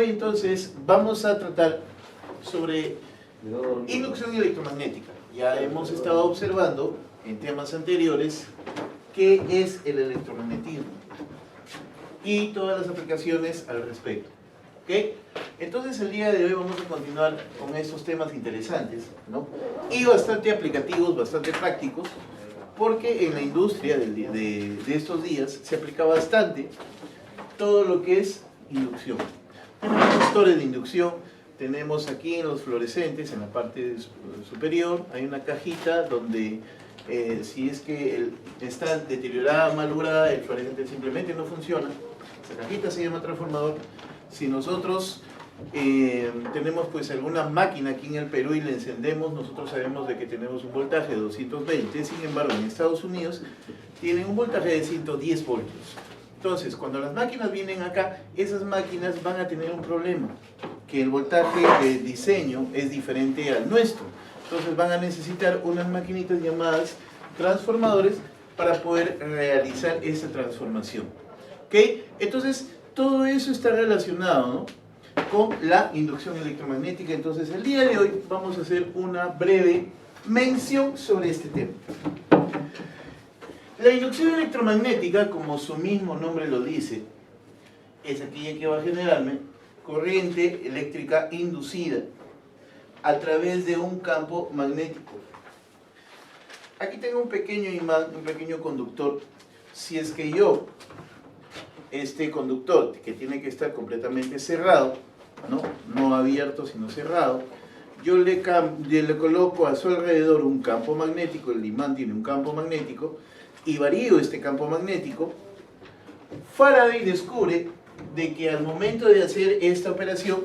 hoy entonces vamos a tratar sobre inducción electromagnética. Ya hemos estado observando en temas anteriores qué es el electromagnetismo y todas las aplicaciones al respecto. ¿Okay? Entonces el día de hoy vamos a continuar con estos temas interesantes, ¿no? Y bastante aplicativos, bastante prácticos, porque en la industria de estos días se aplica bastante todo lo que es inducción. Tenemos factores de inducción, tenemos aquí en los fluorescentes, en la parte superior, hay una cajita donde si es que está deteriorada, malograda, el fluorescente simplemente no funciona. Esa cajita se llama transformador. Si nosotros tenemos pues alguna máquina aquí en el Perú y la encendemos, nosotros sabemos de que tenemos un voltaje de 220, sin embargo en Estados Unidos tienen un voltaje de 110 voltios. Entonces, cuando las máquinas vienen acá, esas máquinas van a tener un problema, que el voltaje de diseño es diferente al nuestro. Entonces van a necesitar unas maquinitas llamadas transformadores para poder realizar esa transformación. ¿Ok? Entonces, todo eso está relacionado, ¿no?, con la inducción electromagnética. Entonces, el día de hoy vamos a hacer una breve mención sobre este tema. La inducción electromagnética, como su mismo nombre lo dice, es aquella que va a generarme corriente eléctrica inducida a través de un campo magnético. Aquí tengo un pequeño imán, un pequeño conductor. Si es que yo, este conductor, que tiene que estar completamente cerrado, no abierto sino cerrado, yo le coloco a su alrededor un campo magnético, el imán tiene un campo magnético, y varío este campo magnético. Faraday descubre de que al momento de hacer esta operación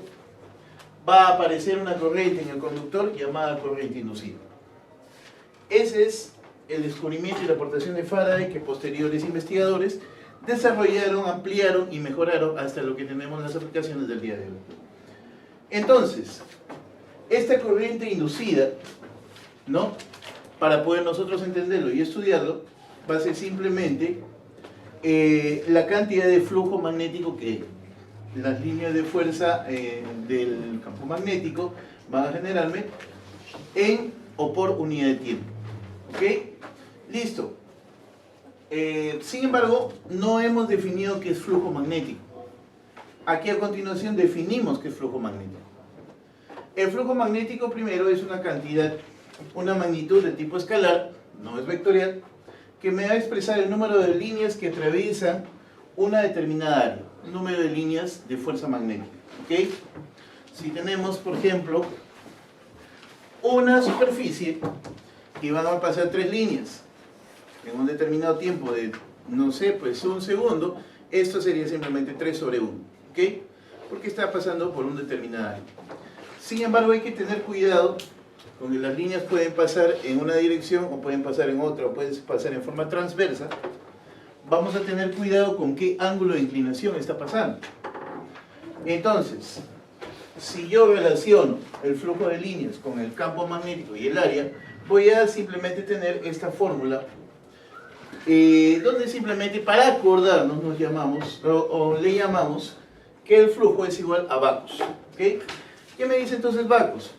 va a aparecer una corriente en el conductor llamada corriente inducida. Ese es el descubrimiento y la aportación de Faraday, que posteriores investigadores desarrollaron, ampliaron y mejoraron hasta lo que tenemos en las aplicaciones del día de hoy. Entonces, esta corriente inducida, ¿no?, para poder nosotros entenderlo y estudiarlo, va a ser simplemente la cantidad de flujo magnético que las líneas de fuerza del campo magnético van a generarme en o por unidad de tiempo. ¿Ok? Listo. Sin embargo, no hemos definido qué es flujo magnético. Aquí a continuación definimos qué es flujo magnético. El flujo magnético primero es una cantidad, una magnitud de tipo escalar, no es vectorial, que me va a expresar el número de líneas que atraviesan una determinada área, un número de líneas de fuerza magnética. ¿Ok? Si tenemos, por ejemplo, una superficie y van a pasar 3 líneas en un determinado tiempo de, no sé, pues un segundo, esto sería simplemente 3 sobre 1, ¿ok? Porque está pasando por un determinado área. Sin embargo, hay que tener cuidado con que las líneas pueden pasar en una dirección o pueden pasar en otra, o pueden pasar en forma transversa. Vamos a tener cuidado con qué ángulo de inclinación está pasando. Entonces, si yo relaciono el flujo de líneas con el campo magnético y el área, voy a simplemente tener esta fórmula, donde simplemente para acordarnos nos llamamos, o le llamamos, que el flujo es igual a vacos. ¿Okay? ¿Qué me dice entonces vacos?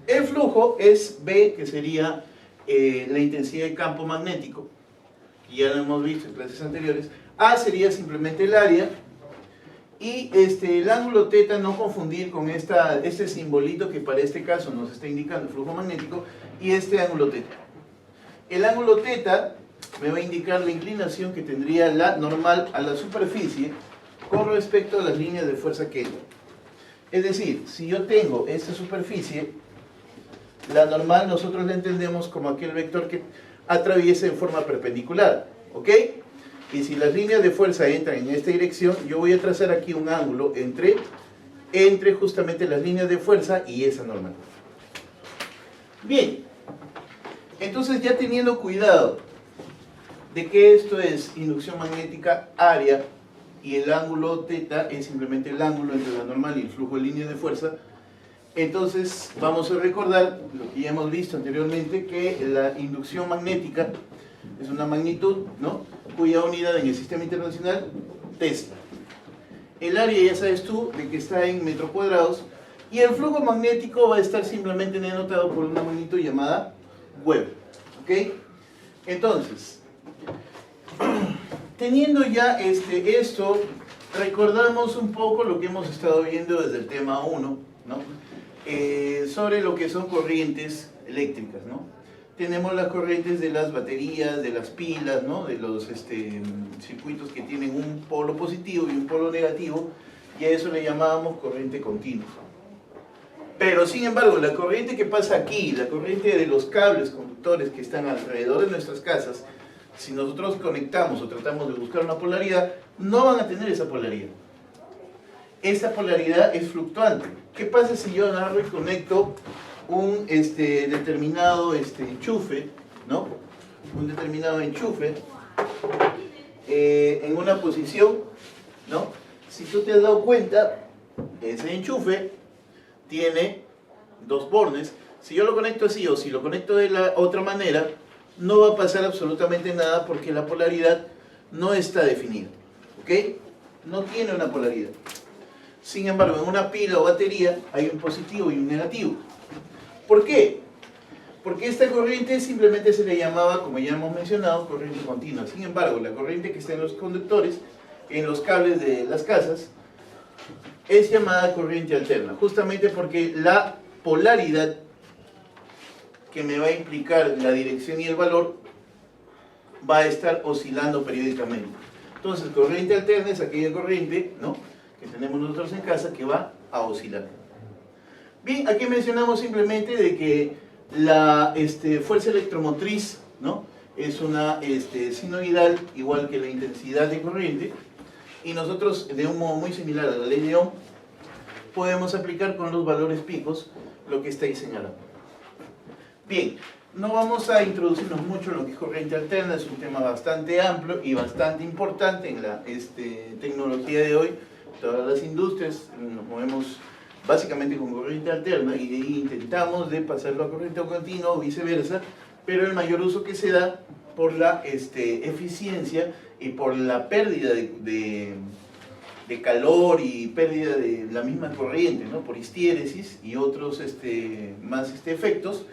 El flujo es B, que sería la intensidad de campo magnético, que ya lo hemos visto en clases anteriores. A sería simplemente el área, y el ángulo θ, no confundir con este simbolito que para este caso nos está indicando el flujo magnético, y este ángulo θ. El ángulo θ me va a indicar la inclinación que tendría la normal a la superficie con respecto a las líneas de fuerza que entran. Es decir, si yo tengo esta superficie, la normal nosotros la entendemos como aquel vector que atraviesa en forma perpendicular, ¿ok? Y si las líneas de fuerza entran en esta dirección, yo voy a trazar aquí un ángulo entre justamente las líneas de fuerza y esa normal. Bien, entonces ya teniendo cuidado de que esto es inducción magnética área y el ángulo θ es simplemente el ángulo entre la normal y el flujo de líneas de fuerza, entonces vamos a recordar lo que ya hemos visto anteriormente, que la inducción magnética es una magnitud, ¿no?, cuya unidad en el sistema internacional, Tesla. el área ya sabes tú de que está en metros cuadrados, y el flujo magnético va a estar simplemente denotado por una magnitud llamada Web. ¿Ok? Entonces, teniendo ya esto, recordamos un poco lo que hemos estado viendo desde el tema 1, ¿no? Sobre lo que son corrientes eléctricas, ¿no? Tenemos las corrientes de las baterías, de las pilas, ¿no? De los circuitos que tienen un polo positivo y un polo negativo, y a eso le llamábamos corriente continua. Pero sin embargo, la corriente que pasa aquí, la corriente de los cables conductores que están alrededor de nuestras casas, si nosotros conectamos o tratamos de buscar una polaridad, no van a tener esa polaridad. Esa polaridad es fluctuante. ¿Qué pasa si yo agarro y conecto un determinado enchufe, ¿no? Un determinado enchufe en una posición, ¿no? Si tú te has dado cuenta, ese enchufe tiene dos bornes. Si yo lo conecto así o si lo conecto de la otra manera, no va a pasar absolutamente nada porque la polaridad no está definida. ¿Ok? No tiene una polaridad. Sin embargo, en una pila o batería hay un positivo y un negativo. ¿Por qué? Porque esta corriente simplemente se le llamaba, como ya hemos mencionado, corriente continua. Sin embargo, la corriente que está en los conductores, en los cables de las casas, es llamada corriente alterna, justamente porque la polaridad que me va a implicar la dirección y el valor va a estar oscilando periódicamente. Entonces, corriente alterna es aquella corriente, ¿no?, que tenemos nosotros en casa que va a oscilar. Bien, aquí mencionamos simplemente de que la fuerza electromotriz, ¿no?, es una sinoidal igual que la intensidad de corriente, y nosotros, de un modo muy similar a la ley de Ohm, podemos aplicar con los valores picos lo que está ahí señalado. Bien, no vamos a introducirnos mucho en lo que es corriente alterna, es un tema bastante amplio y bastante importante en la tecnología de hoy. Todas las industrias nos movemos básicamente con corriente alterna y de ahí intentamos de pasarlo a corriente continua o viceversa, pero el mayor uso que se da por la eficiencia y por la pérdida de calor y pérdida de la misma corriente, ¿no?, por histiéresis y otros más efectos,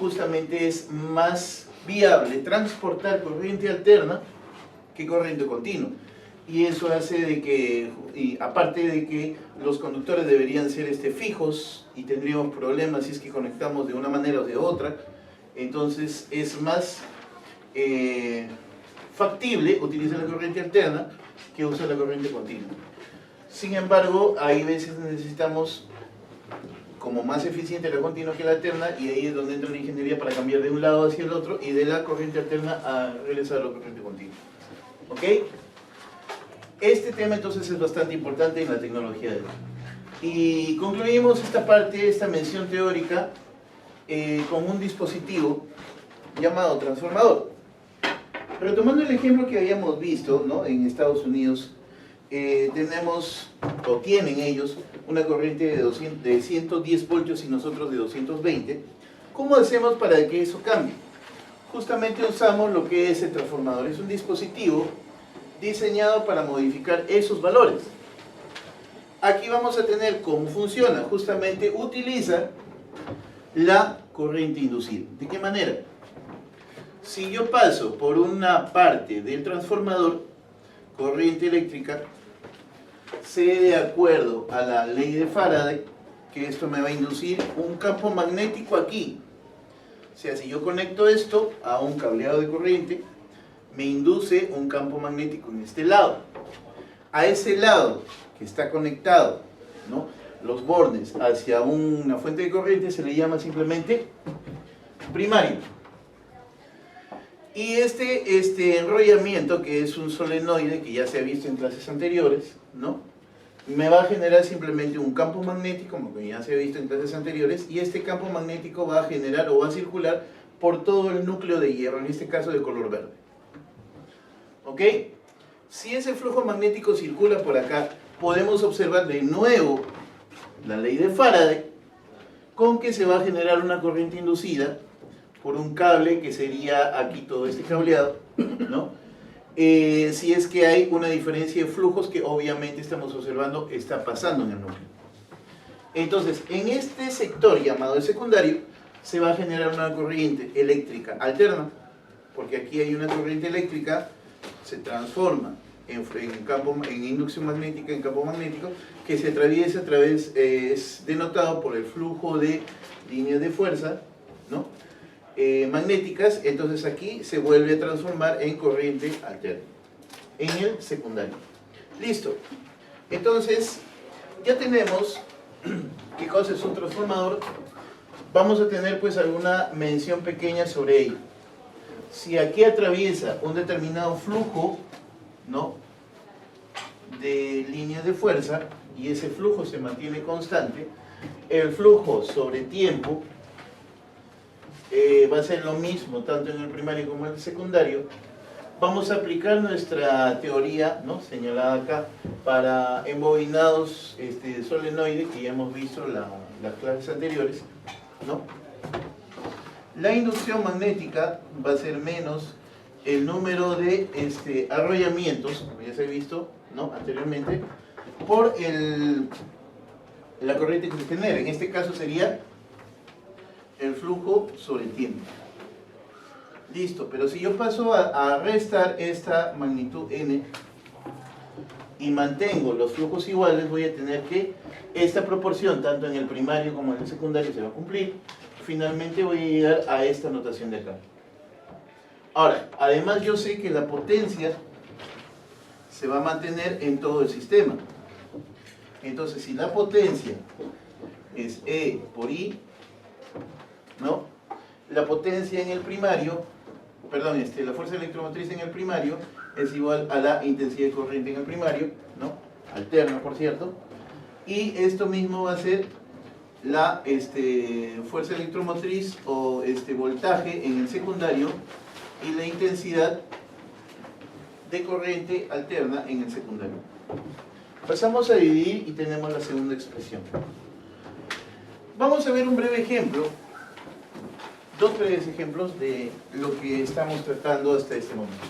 justamente es más viable transportar corriente alterna que corriente continua. Y eso hace de que, y aparte de que los conductores deberían ser fijos y tendríamos problemas si es que conectamos de una manera o de otra, entonces es más factible utilizar la corriente alterna que usar la corriente continua. Sin embargo, hay veces necesitamos como más eficiente la continua que la alterna, y ahí es donde entra la ingeniería para cambiar de un lado hacia el otro y de la corriente alterna a regresar a la corriente continua. ¿Ok? Este tema entonces es bastante importante en la tecnología de hoy. Y concluimos esta parte, esta mención teórica, con un dispositivo llamado transformador. Retomando el ejemplo que habíamos visto, ¿no?, en Estados Unidos, tenemos, o tienen ellos, una corriente de 110 voltios y nosotros de 220. ¿Cómo hacemos para que eso cambie? Justamente usamos lo que es el transformador. Es un dispositivo diseñado para modificar esos valores. Aquí vamos a tener cómo funciona. Justamente utiliza la corriente inducida. ¿De qué manera? Si yo paso por una parte del transformador, corriente eléctrica, sé de acuerdo a la ley de Faraday que esto me va a inducir un campo magnético aquí. O sea, si yo conecto esto a un cableado de corriente, me induce un campo magnético en este lado. A ese lado que está conectado, ¿no?, los bornes hacia una fuente de corriente se le llama simplemente primario. Y este enrollamiento, que es un solenoide que ya se ha visto en clases anteriores, ¿no?, me va a generar simplemente un campo magnético, como que ya se ha visto en clases anteriores, y este campo magnético va a generar o va a circular por todo el núcleo de hierro, en este caso de color verde. ¿Ok? Si ese flujo magnético circula por acá, podemos observar de nuevo la ley de Faraday, con que se va a generar una corriente inducida por un cable que sería aquí todo este cableado, ¿no?, si es que hay una diferencia de flujos que obviamente estamos observando está pasando en el núcleo. Entonces, en este sector llamado el secundario, se va a generar una corriente eléctrica alterna, porque aquí hay una corriente eléctrica, se transforma en inducción magnética, en campo magnético, que se atraviesa a través, es denotado por el flujo de líneas de fuerza, ¿no? Magnéticas. Entonces aquí se vuelve a transformar en corriente alterna, en el secundario. Listo. Entonces, ya tenemos qué cosa es un transformador. Vamos a tener pues alguna mención pequeña sobre ello. Si aquí atraviesa un determinado flujo, ¿no?, de líneas de fuerza, y ese flujo se mantiene constante, el flujo sobre tiempo va a ser lo mismo tanto en el primario como en el secundario. Vamos a aplicar nuestra teoría, ¿no?, señalada acá, para embobinados solenoides, que ya hemos visto las clases anteriores, ¿no? La inducción magnética va a ser menos el número de arrollamientos, como ya se ha visto, ¿no?, anteriormente, por la corriente que se genera. En este caso sería el flujo sobre el tiempo. Listo, pero si yo paso a restar esta magnitud n y mantengo los flujos iguales, voy a tener que esta proporción, tanto en el primario como en el secundario, se va a cumplir. Finalmente voy a llegar a esta notación de acá. Ahora, además yo sé que la potencia se va a mantener en todo el sistema. Entonces, si la potencia es E por I, ¿no?, la potencia en el primario, perdón, la fuerza electromotriz en el primario es igual a la intensidad de corriente en el primario, ¿no?, alterna, por cierto, y esto mismo va a ser la fuerza electromotriz o voltaje en el secundario, y la intensidad de corriente alterna en el secundario. Pasamos a dividir y tenemos la segunda expresión. Vamos a ver un breve ejemplo, dos breves ejemplos de lo que estamos tratando hasta este momento.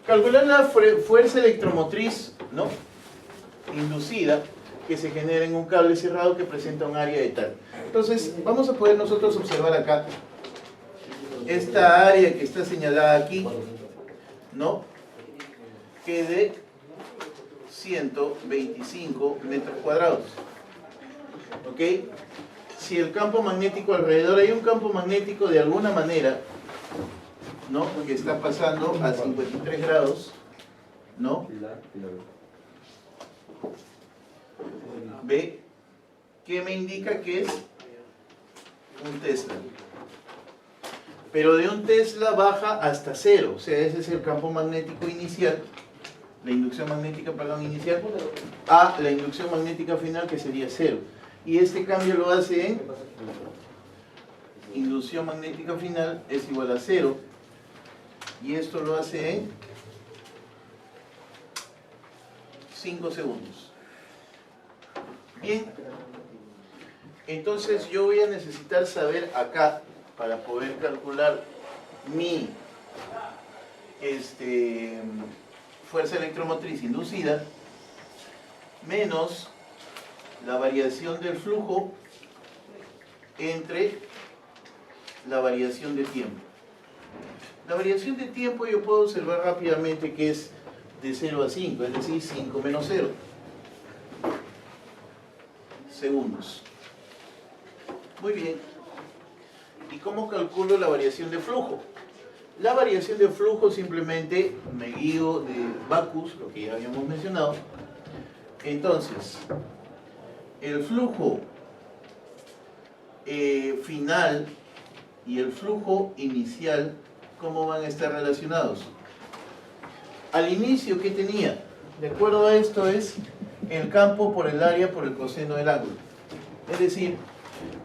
Calcular la fuerza electromotriz, ¿no?, inducida, que se genera en un cable cerrado que presenta un área de tal. Entonces, vamos a poder nosotros observar acá esta área que está señalada aquí, ¿no?, que de 125 metros cuadrados. ¿Ok? Si el campo magnético alrededor, hay un campo magnético de alguna manera, ¿no?, que está pasando a 53 grados, ¿no?, ¿ve? Que me indica que es un Tesla. Pero de un Tesla baja hasta cero, o sea, ese es el campo magnético inicial, la inducción magnética, perdón, inicial, a la inducción magnética final, que sería cero. Y este cambio lo hace en inducción magnética final es igual a cero, y esto lo hace en 5 segundos. Bien, entonces yo voy a necesitar saber acá, para poder calcular mi fuerza electromotriz inducida, menos la variación del flujo entre la variación de tiempo. La variación de tiempo yo puedo observar rápidamente que es de 0 a 5, es decir, 5 menos 0 segundos. Muy bien. ¿Y cómo calculo la variación de flujo? La variación de flujo simplemente me guío de Backus, lo que ya habíamos mencionado. Entonces, el flujo final y el flujo inicial, ¿cómo van a estar relacionados? Al inicio, ¿qué tenía? De acuerdo a esto es el campo por el área por el coseno del ángulo. Es decir,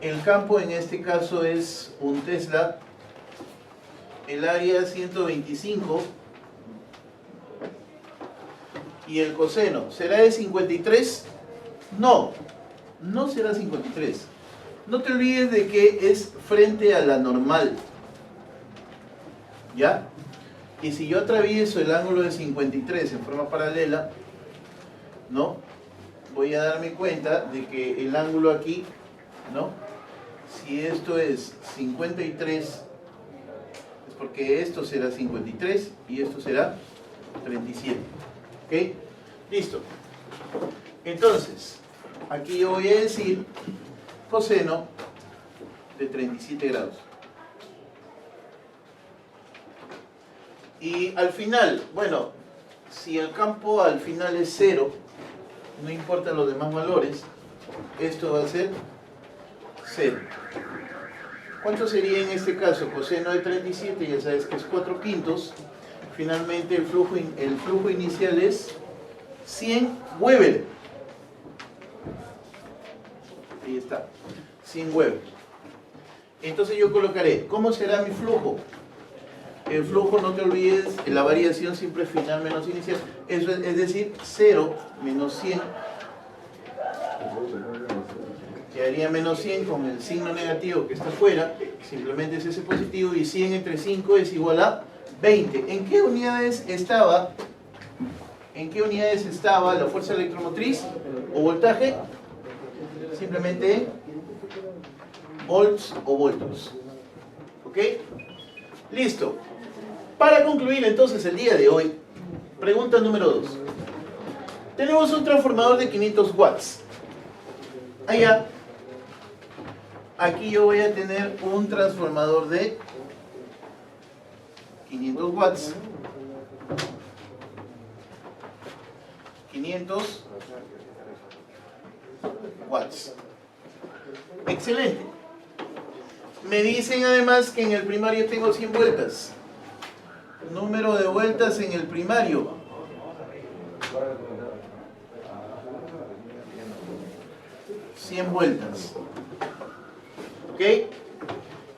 el campo en este caso es un Tesla, el área 125, y el coseno, ¿será de 53? No, no será 53. No te olvides de que es frente a la normal, ¿ya? Y si yo atravieso el ángulo de 53 en forma paralela, ¿no? Voy a darme cuenta de que el ángulo aquí, ¿no? Si esto es 53, es porque esto será 53 y esto será 37. ¿Ok? Listo. Entonces, aquí yo voy a decir coseno de 37 grados. Y al final, bueno, si el campo al final es 0, no importa los demás valores, esto va a ser 0. ¿Cuánto sería en este caso? Coseno de 37, ya sabes que es 4/5. Finalmente el flujo inicial es 100 Weber. Ahí está, 100 Weber. Entonces yo colocaré, ¿cómo será mi flujo? El flujo, no te olvides, la variación siempre es final menos inicial. Eso es decir, 0 menos 100. Quedaría menos 100 con el signo negativo que está afuera. Simplemente es ese positivo. Y 100 entre 5 es igual a 20. ¿En qué unidades estaba? ¿En qué unidades estaba la fuerza electromotriz o voltaje? Simplemente volts o voltios. ¿Ok? Listo. Para concluir entonces el día de hoy, pregunta número 2. Tenemos un transformador de 500 watts. Allá, aquí yo voy a tener un transformador de 500 watts. 500 watts. Excelente. Me dicen además que en el primario tengo 100 vueltas. Número de vueltas en el primario. 100 vueltas. ¿Ok?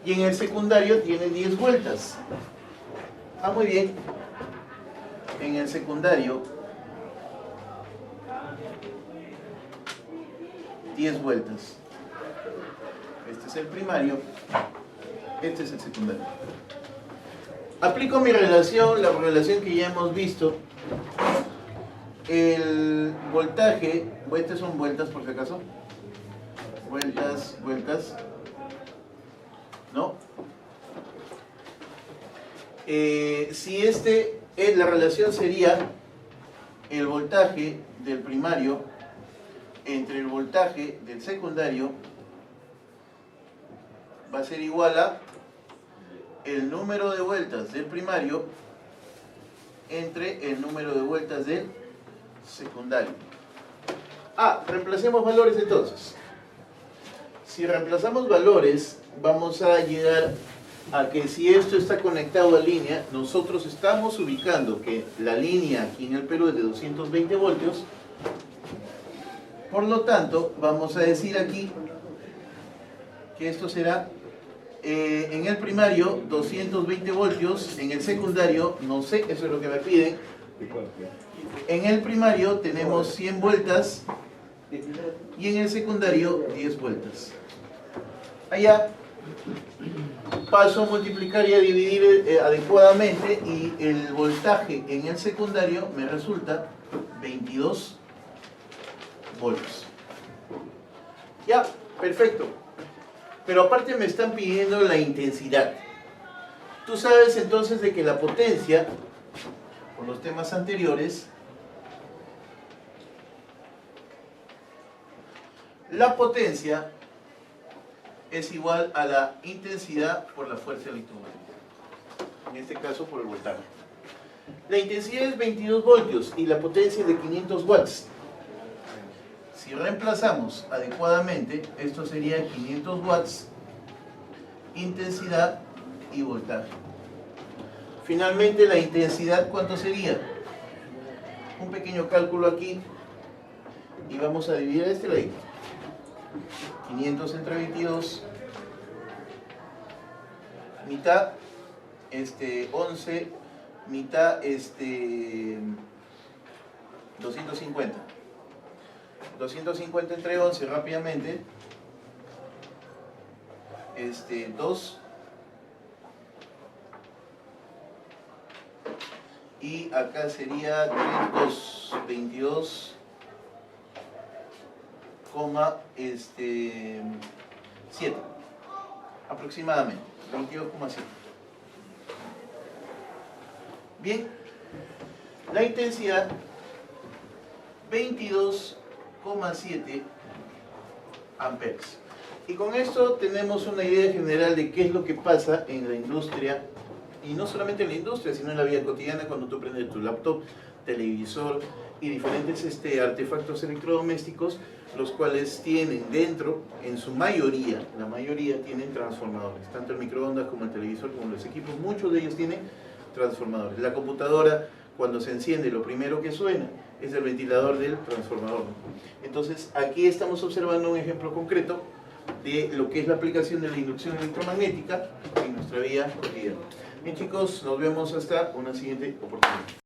Y en el secundario tiene 10 vueltas. Ah, muy bien. En el secundario 10 vueltas. Este es el primario, este es el secundario. Aplico mi relación, la relación que ya hemos visto. El voltaje, estas son vueltas por si acaso. Vueltas, ¿no? Si la relación sería el voltaje del primario entre el voltaje del secundario, va a ser igual a el número de vueltas del primario entre el número de vueltas del secundario. Reemplacemos valores entonces. Si reemplazamos valores, vamos a llegar a que si esto está conectado a línea, nosotros estamos ubicando que la línea aquí en el Perú es de 220 voltios. Por lo tanto, vamos a decir aquí que esto será en el primario 220 voltios, en el secundario, no sé, eso es lo que me piden. En el primario tenemos 100 vueltas y en el secundario 10 vueltas. Allá paso a multiplicar y a dividir adecuadamente y el voltaje en el secundario me resulta 22 voltios. Ya, perfecto. Pero aparte me están pidiendo la intensidad. Tú sabes entonces de que la potencia, por los temas anteriores, la potencia es igual a la intensidad por la fuerza electromagnética. En este caso por el voltaje. La intensidad es 22 voltios y la potencia es de 500 watts. Si reemplazamos adecuadamente, esto sería 500 watts, intensidad y voltaje. Finalmente, la intensidad, ¿cuánto sería? Un pequeño cálculo aquí y vamos a dividir este ladito. 500 entre 22, mitad, 11, mitad, 250. 250 entre 11 rápidamente, 2, y acá sería 322,7 aproximadamente, 22,7. Bien, la intensidad 22,7 amperes. Y con esto tenemos una idea general de qué es lo que pasa en la industria, y no solamente en la industria, sino en la vida cotidiana cuando tú prendes tu laptop, televisor y diferentes artefactos electrodomésticos, los cuales tienen dentro, en su mayoría, la mayoría tienen transformadores, tanto el microondas como el televisor, como los equipos, muchos de ellos tienen transformadores. La computadora, cuando se enciende, lo primero que suena es el ventilador del transformador. Entonces, aquí estamos observando un ejemplo concreto de lo que es la aplicación de la inducción electromagnética en nuestra vida cotidiana. Bien chicos, nos vemos hasta una siguiente oportunidad.